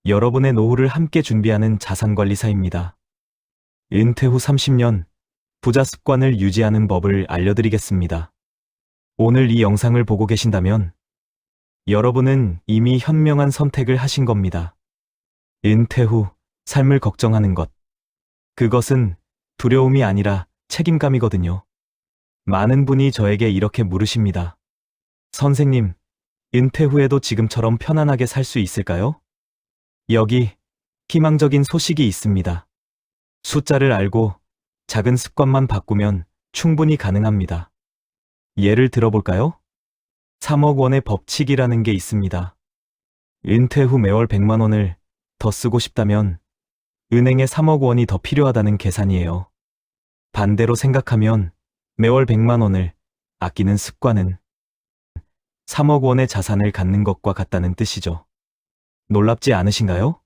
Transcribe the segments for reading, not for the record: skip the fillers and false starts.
여러분의 노후를 함께 준비하는 자산관리사입니다. 은퇴 후 30년 부자 습관을 유지하는 법을 알려드리겠습니다. 오늘 이 영상을 보고 계신다면 여러분은 이미 현명한 선택을 하신 겁니다. 은퇴 후 삶을 걱정하는 것. 그것은 두려움이 아니라 책임감이거든요. 많은 분이 저에게 이렇게 물으십니다. 선생님, 은퇴 후에도 지금처럼 편안하게 살 수 있을까요? 여기 희망적인 소식이 있습니다. 숫자를 알고 작은 습관만 바꾸면 충분히 가능합니다. 예를 들어볼까요? 3억 원의 법칙이라는 게 있습니다. 은퇴 후 매월 100만 원을 더 쓰고 싶다면 은행에 3억 원이 더 필요하다는 계산이에요. 반대로 생각하면 매월 100만 원을 아끼는 습관은 3억 원의 자산을 갖는 것과 같다는 뜻이죠. 놀랍지 않으신가요?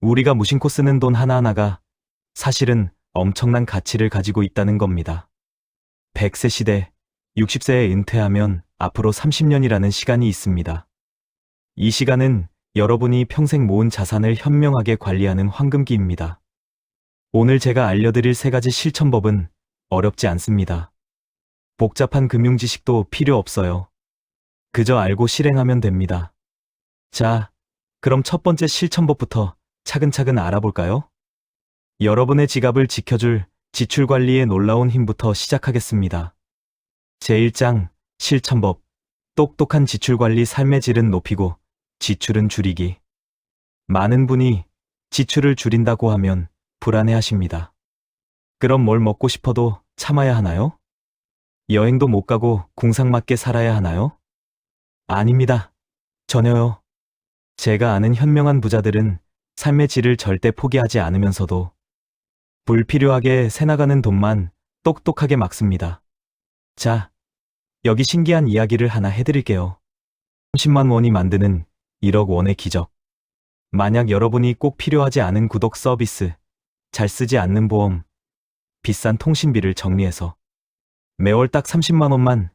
우리가 무심코 쓰는 돈 하나하나가 사실은 엄청난 가치를 가지고 있다는 겁니다. 100세 시대, 60세에 은퇴하면 앞으로 30년이라는 시간이 있습니다. 이 시간은 여러분이 평생 모은 자산을 현명하게 관리하는 황금기입니다. 오늘 제가 알려드릴 3가지 실천법은 어렵지 않습니다. 복잡한 금융 지식도 필요 없어요. 그저 알고 실행하면 됩니다. 자, 그럼 첫 번째 실천법부터 차근차근 알아볼까요? 여러분의 지갑을 지켜줄 지출관리의 놀라운 힘부터 시작하겠습니다. 제1장 실천법. 똑똑한 지출관리 삶의 질은 높이고 지출은 줄이기. 많은 분이 지출을 줄인다고 하면 불안해하십니다. 그럼 뭘 먹고 싶어도 참아야 하나요? 여행도 못 가고 궁상맞게 살아야 하나요? 아닙니다. 전혀요. 제가 아는 현명한 부자들은 삶의 질을 절대 포기하지 않으면서도 불필요하게 새나가는 돈만 똑똑하게 막습니다. 자, 여기 신기한 이야기를 하나 해드릴게요. 30만 원이 만드는 1억 원의 기적. 만약 여러분이 꼭 필요하지 않은 구독 서비스, 잘 쓰지 않는 보험, 비싼 통신비를 정리해서 매월 딱 30만 원만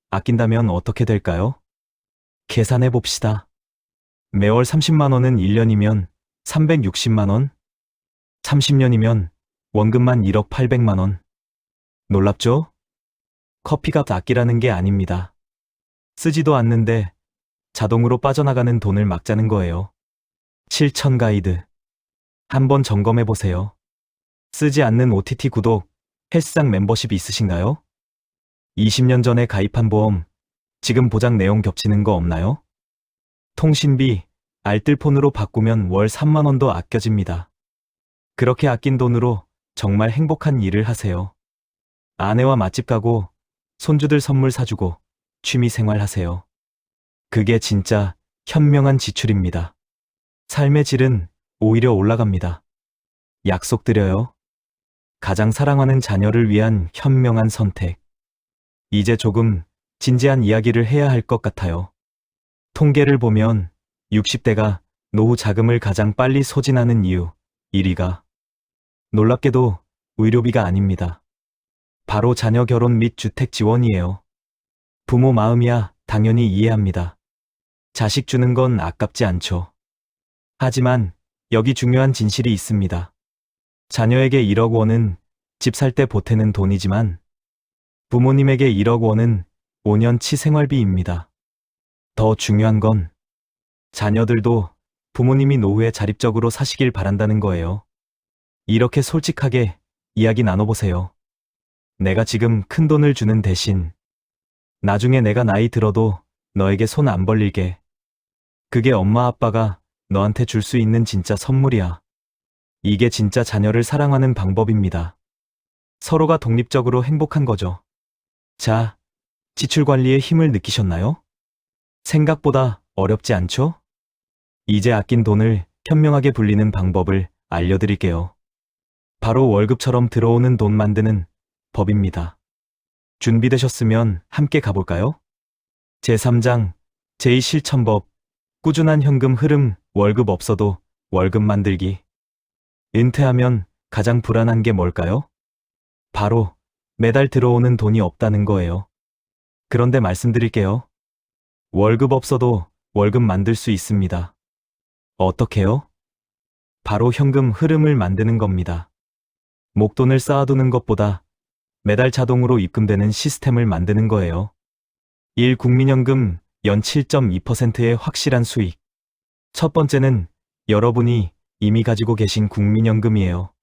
아낀다면 어떻게 될까요? 계산해 봅시다. 매월 30만 원은 1년이면 360만 원, 30년이면 원금만 1억 800만 원. 놀랍죠? 커피값 아끼라는 게 아닙니다. 쓰지도 않는데 자동으로 빠져나가는 돈을 막자는 거예요. 실천 가이드. 한번 점검해 보세요. 쓰지 않는 OTT 구독, 헬스장 멤버십 있으신가요? 20년 전에 가입한 보험, 지금 보장 내용 겹치는 거 없나요? 통신비, 알뜰폰으로 바꾸면 월 3만 원도 아껴집니다. 그렇게 아낀 돈으로 정말 행복한 일을 하세요. 아내와 맛집 가고, 손주들 선물 사주고, 취미 생활 하세요. 그게 진짜 현명한 지출입니다. 삶의 질은 오히려 올라갑니다. 약속드려요. 가장 사랑하는 자녀를 위한 현명한 선택. 이제 조금 진지한 이야기를 해야 할 것 같아요. 통계를 보면 60대가 노후 자금을 가장 빨리 소진하는 이유 1위가 놀랍게도 의료비가 아닙니다. 바로 자녀 결혼 및 주택 지원이에요. 부모 마음이야 당연히 이해합니다. 자식 주는 건 아깝지 않죠. 하지만 여기 중요한 진실이 있습니다. 자녀에게 1억 원은 집 살 때 보태는 돈이지만 부모님에게 1억 원은 5년치 생활비입니다. 더 중요한 건 자녀들도 부모님이 노후에 자립적으로 사시길 바란다는 거예요. 이렇게 솔직하게 이야기 나눠보세요. 내가 지금 큰 돈을 주는 대신 나중에 내가 나이 들어도 너에게 손 안 벌릴게. 그게 엄마 아빠가 너한테 줄 수 있는 진짜 선물이야. 이게 진짜 자녀를 사랑하는 방법입니다. 서로가 독립적으로 행복한 거죠. 자, 지출 관리의 힘을 느끼셨나요? 생각보다 어렵지 않죠? 이제 아낀 돈을 현명하게 불리는 방법을 알려드릴게요. 바로 월급처럼 들어오는 돈 만드는 법입니다. 준비되셨으면 함께 가볼까요? 제3장 제2실천법. 꾸준한 현금 흐름. 월급 없어도 월급 만들기. 은퇴하면 가장 불안한 게 뭘까요? 바로 매달 들어오는 돈이 없다는 거예요. 그런데 말씀드릴게요. 월급 없어도 월급 만들 수 있습니다. 어떻게요? 바로 현금 흐름을 만드는 겁니다. 목돈을 쌓아두는 것보다 매달 자동으로 입금되는 시스템을 만드는 거예요. 1. 국민연금 연 7.2%의 확실한 수익. 첫 번째는 여러분이 이미 가지고 계신 국민연금이에요.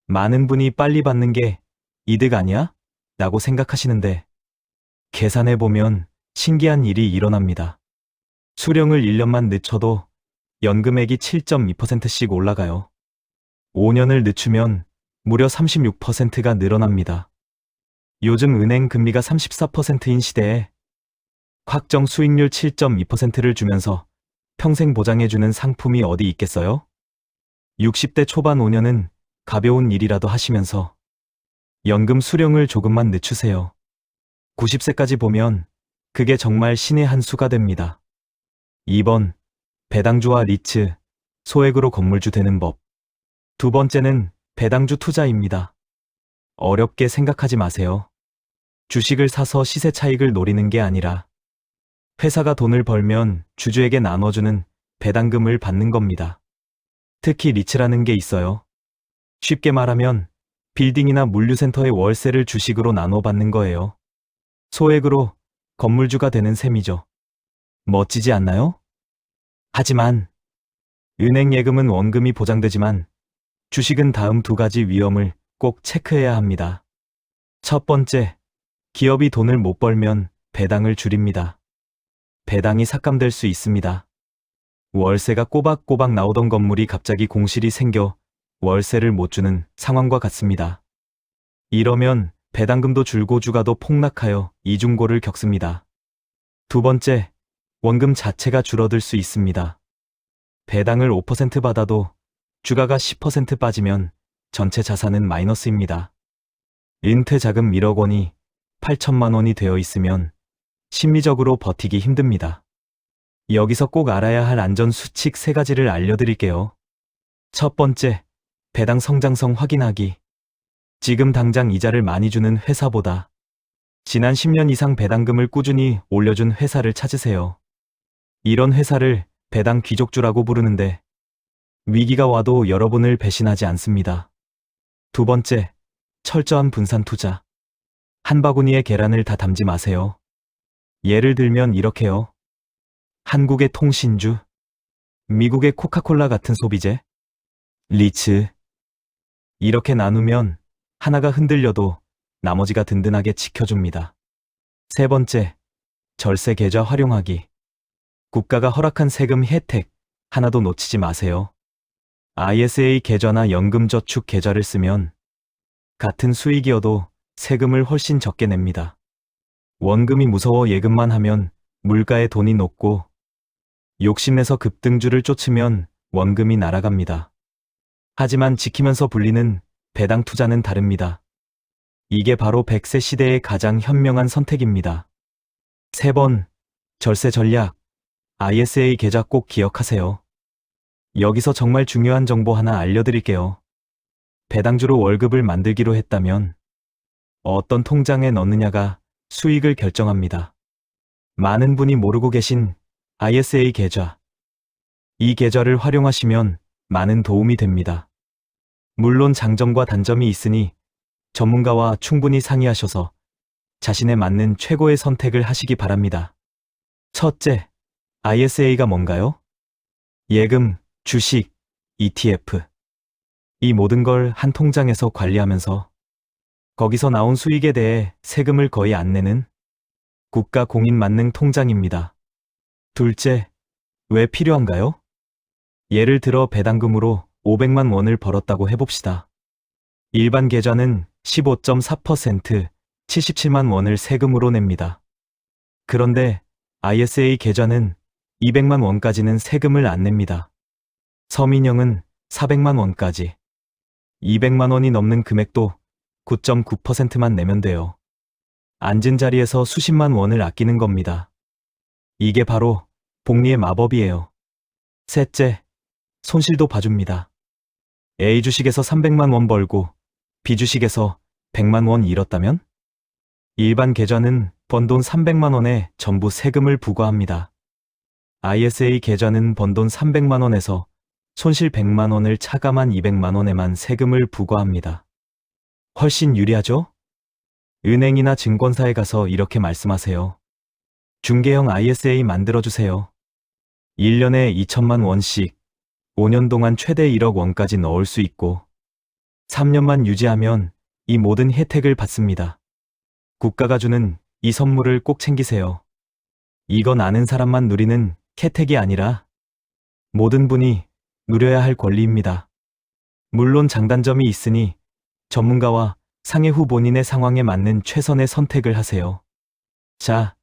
많은 분이 빨리 받는 게 이득 아니야? 라고 생각하시는데 계산해보면 신기한 일이 일어납니다. 수령을 1년만 늦춰도 연금액이 7.2%씩 올라가요. 5년을 늦추면 무려 36%가 늘어납니다. 요즘 은행 금리가 34%인 시대에 확정 수익률 7.2%를 주면서 평생 보장해주는 상품이 어디 있겠어요? 60대 초반 5년은 가벼운 일이라도 하시면서 연금 수령을 조금만 늦추세요. 90세까지 보면 그게 정말 신의 한 수가 됩니다. 2번, 배당주와 리츠, 소액으로 건물주 되는 법. 두 번째는 배당주 투자입니다. 어렵게 생각하지 마세요. 주식을 사서 시세 차익을 노리는 게 아니라 회사가 돈을 벌면 주주에게 나눠주는 배당금을 받는 겁니다. 특히 리츠라는 게 있어요. 쉽게 말하면 빌딩이나 물류센터의 월세를 주식으로 나눠 받는 거예요. 소액으로 건물주가 되는 셈이죠. 멋지지 않나요? 하지만 은행 예금은 원금이 보장되지만 주식은 다음 두 가지 위험을 꼭 체크해야 합니다. 첫 번째, 기업이 돈을 못 벌면 배당을 줄입니다. 배당이 삭감될 수 있습니다. 월세가 꼬박꼬박 나오던 건물이 갑자기 공실이 생겨 월세를 못 주는 상황과 같습니다. 이러면 배당금도 줄고 주가도 폭락하여 이중고를 겪습니다. 두 번째, 원금 자체가 줄어들 수 있습니다. 배당을 5% 받아도 주가가 10% 빠지면 전체 자산은 마이너스입니다. 은퇴 자금 1억 원이 8천만 원이 되어 있으면 심리적으로 버티기 힘듭니다. 여기서 꼭 알아야 할 안전 수칙 3가지를 알려드릴게요. 첫 번째, 배당 성장성 확인하기. 지금 당장 이자를 많이 주는 회사보다 지난 10년 이상 배당금을 꾸준히 올려준 회사를 찾으세요. 이런 회사를 배당 귀족주라고 부르는데 위기가 와도 여러분을 배신하지 않습니다. 두 번째, 철저한 분산 투자. 한 바구니에 계란을 다 담지 마세요. 예를 들면 이렇게요. 한국의 통신주, 미국의 코카콜라 같은 소비재, 리츠. 이렇게 나누면 하나가 흔들려도 나머지가 든든하게 지켜줍니다. 세 번째, 절세 계좌 활용하기. 국가가 허락한 세금 혜택 하나도 놓치지 마세요. ISA 계좌나 연금저축 계좌를 쓰면 같은 수익이어도 세금을 훨씬 적게 냅니다. 원금이 무서워 예금만 하면 물가에 돈이 녹고 욕심내서 급등주를 쫓으면 원금이 날아갑니다. 하지만 지키면서 불리는 배당 투자는 다릅니다. 이게 바로 100세 시대의 가장 현명한 선택입니다. 3번, 절세 전략. ISA 계좌 꼭 기억하세요. 여기서 정말 중요한 정보 하나 알려드릴게요. 배당주로 월급을 만들기로 했다면 어떤 통장에 넣느냐가 수익을 결정합니다. 많은 분이 모르고 계신 ISA 계좌. 이 계좌를 활용하시면 많은 도움이 됩니다. 물론 장점과 단점이 있으니 전문가와 충분히 상의하셔서 자신에 맞는 최고의 선택을 하시기 바랍니다. 첫째, ISA가 뭔가요? 예금, 주식, ETF. 이 모든 걸 한 통장에서 관리하면서 거기서 나온 수익에 대해 세금을 거의 안 내는 국가 공인 만능 통장입니다. 둘째, 왜 필요한가요? 예를 들어 배당금으로 500만 원을 벌었다고 해봅시다. 일반 계좌는 15.4%, 77만 원을 세금으로 냅니다. 그런데 ISA 계좌는 200만 원까지는 세금을 안 냅니다. 서민형은 400만 원까지. 200만 원이 넘는 금액도 9.9%만 내면 돼요. 앉은 자리에서 수십만 원을 아끼는 겁니다. 이게 바로 복리의 마법이에요. 셋째, 손실도 봐줍니다. A 주식에서 300만 원 벌고 B 주식에서 100만 원 잃었다면? 일반 계좌는 번 돈 300만 원에 전부 세금을 부과합니다. ISA 계좌는 번 돈 300만 원에서 손실 100만 원을 차감한 200만 원에만 세금을 부과합니다. 훨씬 유리하죠? 은행이나 증권사에 가서 이렇게 말씀하세요. 중개형 ISA 만들어주세요. 1년에 2천만 원씩 5년 동안 최대 1억 원까지 넣을 수 있고 3년만 유지하면 이 모든 혜택을 받습니다. 국가가 주는 이 선물을 꼭 챙기세요. 이건 아는 사람만 누리는 혜택이 아니라 모든 분이 누려야 할 권리입니다. 물론 장단점이 있으니 전문가와 상의 후 본인의 상황에 맞는 최선의 선택을 하세요. 자,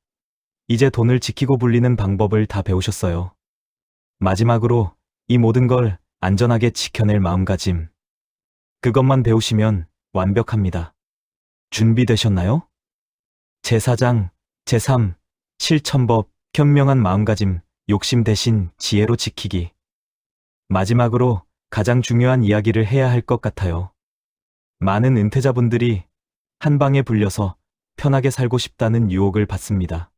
이제 돈을 지키고 불리는 방법을 다 배우셨어요. 마지막으로 이 모든 걸 안전하게 지켜낼 마음가짐. 그것만 배우시면 완벽합니다. 준비되셨나요? 제4장, 제3, 실천법, 현명한 마음가짐, 욕심 대신 지혜로 지키기. 마지막으로 가장 중요한 이야기를 해야 할 것 같아요. 많은 은퇴자분들이 한 방에 불려서 편하게 살고 싶다는 유혹을 받습니다.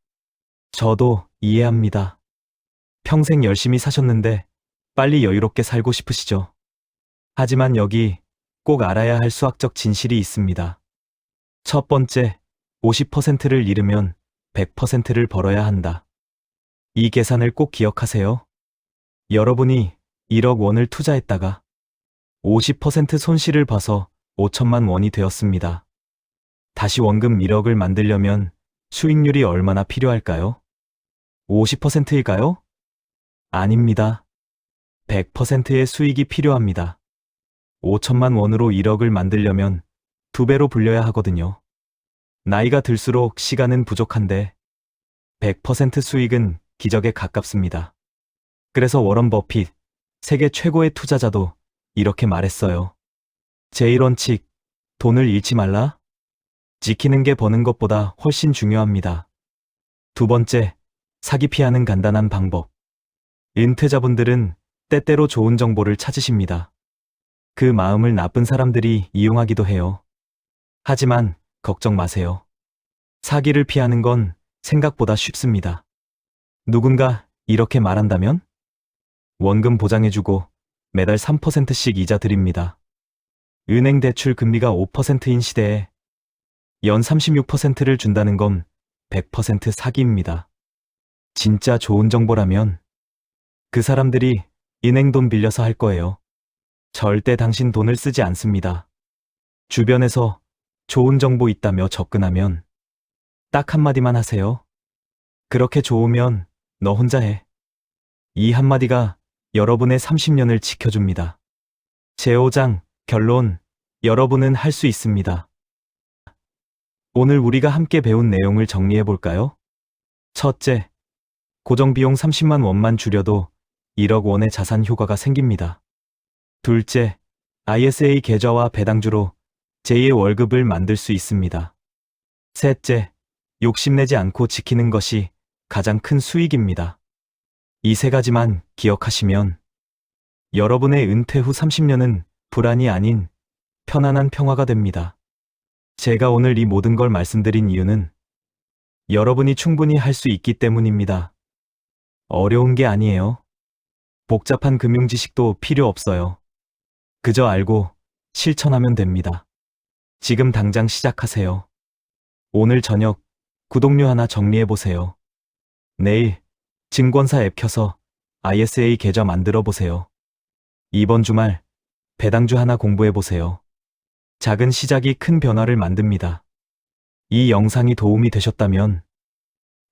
저도 이해합니다. 평생 열심히 사셨는데 빨리 여유롭게 살고 싶으시죠? 하지만 여기 꼭 알아야 할 수학적 진실이 있습니다. 첫 번째, 50%를 잃으면 100%를 벌어야 한다. 이 계산을 꼭 기억하세요. 여러분이 1억 원을 투자했다가 50% 손실을 봐서 5천만 원이 되었습니다. 다시 원금 1억을 만들려면 수익률이 얼마나 필요할까요? 50%일까요? 아닙니다. 100%의 수익이 필요합니다. 5천만 원으로 1억을 만들려면 2배로 불려야 하거든요. 나이가 들수록 시간은 부족한데 100% 수익은 기적에 가깝습니다. 그래서 워런 버핏, 세계 최고의 투자자도 이렇게 말했어요. 제1원칙, 돈을 잃지 말라? 지키는 게 버는 것보다 훨씬 중요합니다. 두 번째, 사기 피하는 간단한 방법. 은퇴자분들은 때때로 좋은 정보를 찾으십니다. 그 마음을 나쁜 사람들이 이용하기도 해요. 하지만 걱정 마세요. 사기를 피하는 건 생각보다 쉽습니다. 누군가 이렇게 말한다면? 원금 보장해주고 매달 3%씩 이자 드립니다. 은행 대출 금리가 5%인 시대에 연 36%를 준다는 건 100% 사기입니다. 진짜 좋은 정보라면 그 사람들이 은행 돈 빌려서 할 거예요. 절대 당신 돈을 쓰지 않습니다. 주변에서 좋은 정보 있다며 접근하면 딱 한마디만 하세요. 그렇게 좋으면 너 혼자 해. 이 한마디가 여러분의 30년을 지켜줍니다. 제5장, 결론, 여러분은 할 수 있습니다. 오늘 우리가 함께 배운 내용을 정리해 볼까요? 첫째, 고정비용 30만 원만 줄여도 1억 원의 자산 효과가 생깁니다. 둘째, ISA 계좌와 배당주로 제2의 월급을 만들 수 있습니다. 셋째, 욕심내지 않고 지키는 것이 가장 큰 수익입니다. 이 세 가지만 기억하시면 여러분의 은퇴 후 30년은 불안이 아닌 편안한 평화가 됩니다. 제가 오늘 이 모든 걸 말씀드린 이유는 여러분이 충분히 할 수 있기 때문입니다. 어려운 게 아니에요. 복잡한 금융 지식도 필요 없어요. 그저 알고 실천하면 됩니다. 지금 당장 시작하세요. 오늘 저녁 구독료 하나 정리해 보세요. 내일 증권사 앱 켜서 ISA 계좌 만들어 보세요. 이번 주말 배당주 하나 공부해 보세요. 작은 시작이 큰 변화를 만듭니다. 이 영상이 도움이 되셨다면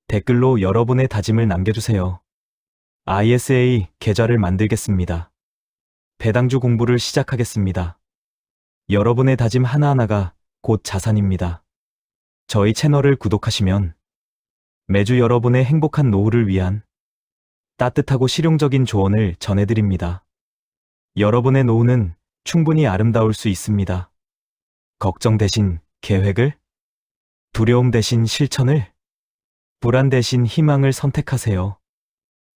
댓글로 여러분의 다짐을 남겨주세요. ISA 계좌를 만들겠습니다. 배당주 공부를 시작하겠습니다. 여러분의 다짐 하나하나가 곧 자산입니다. 저희 채널을 구독하시면 매주 여러분의 행복한 노후를 위한 따뜻하고 실용적인 조언을 전해드립니다. 여러분의 노후는 충분히 아름다울 수 있습니다. 걱정 대신 계획을, 두려움 대신 실천을, 불안 대신 희망을 선택하세요.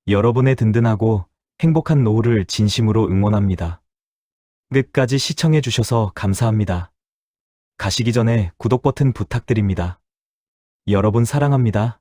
여러분의 든든하고 행복한 노후를 진심으로 응원합니다. 끝까지 시청해 주셔서 감사합니다. 가시기 전에 구독 버튼 부탁드립니다. 여러분 사랑합니다.